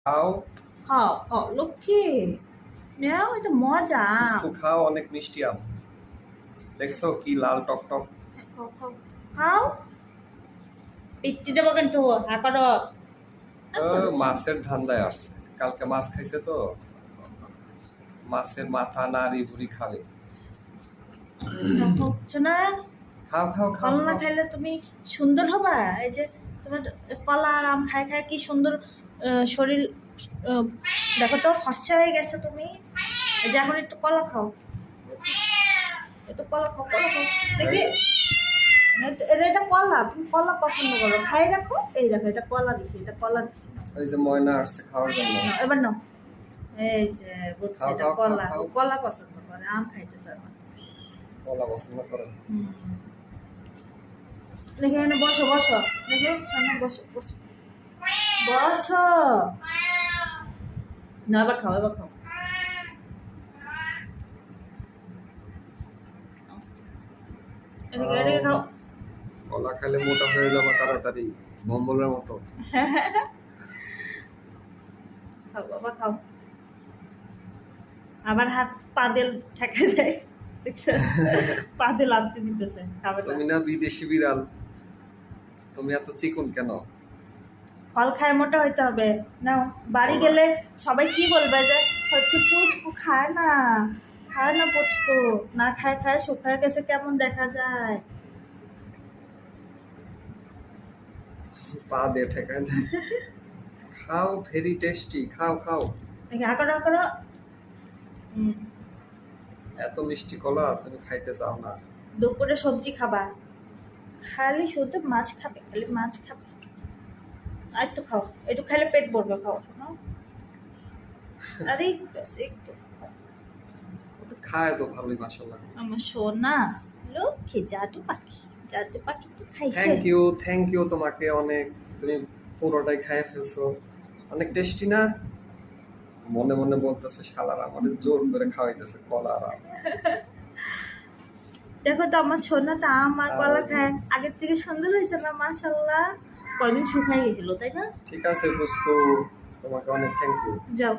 খাও খাও খাও লক্ষ্মী নাও, এটা মজা। পুষ্কু খাও, অনেক মিষ্টি আম। দেখছো কি লাল টক টক। খাও খাও খাও, পিত্তি দেবো কিন্তু হা করো। মাছের ধান্দায় আসছে, কালকে মাছ খাইছে তো মাছের মাথা নাড়ি ভুড়ি খাবে। হচ্ছে না, খাও খাও খাও ফল না খাও। খাইলে তুমি সুন্দর হবা। এই যে তোমার কলা আর আম খায় খায় কি সুন্দর শরীর, দেখো তো ফর্সা হয়ে গেছে তুমি। এই যে এখন একটু কলা খাও, একটু কলা খাও, কলা খাও দেখি। এটা কলা, তুমি কলা পছন্দ করো, খাই রাখো। এই দেখো এটা কলা দিছি, এটা কলা দিছি। ওই যে ময়না আসছে খাওয়ার জন্য। এবার নাও, এই যে বুঝছি খাও এটা খাও কলা। খাও। ও কলা পছন্দ করে, আম খাইতে চায় না। কলা পছন্দ করে। দেখে এখানে বসো বসো, দেখে সামনে বসো বসো বসো। না এবার খাও, এবার খাও। এদিকে খাও। কলা খেলে মোটা হয়ে যাবে তাড়াতাড়ি, ভম্বলের মতো। খাও বাবা খাও। আবার হাত পাদেল ঠেকে দেয়, দেখছো পাদেল আনতে নিতেছে। খাবে তুমি না বিদেশি বিড়াল, তুমি এত চিকন কেন? ফল খায় মোটা হইতে হবে না। বাড়ি গেলে সবাই কি বলবে যে হচ্ছে পুচকু খায় না, খায় না পুচকু, না খায় খায় শুকায় গেছে, কেমন দেখা যায়। পা দিয়ে ঠেকায় দেয়। খাও, ভেরি টেস্টি, খাও খাও। দেখি হা করো, হা করো। এত মিষ্টি কলা তুমি খাইতে চাও না? দুপুরে সবজি খাবা, খালি শুধু মাছ খাবে, খালি মাছ খাবে। আর তো খাও, একটু খাইলে পেট ভরবে, খাও শোনো। আরে একটু ও তো খায় তো ভালোই, মাশাআল্লাহ। আমার সোনা লক্ষ্মী জাদু পাখি, জাদু পাখি তো খাইছে। থ্যাংক ইউ তোমাকে অনেক। তুমি পুরোটাই খাইয়ে ফেলছো, অনেক টেস্টি না? মনে মনে বলতেছে শালার আমাদের জোর করে খাওয়াইতেছে কলা আর আম। দেখো তো আমার সোনাটা আম আর কলা খায়, আগের থেকে সুন্দর হয়েছে না মাশাআল্লাহ। কয়দিন শুকাই গেছিল তাই না? ঠিক আছে পুষ্পু, তোমাকে অনেক থ্যাংক ইউ। যাও।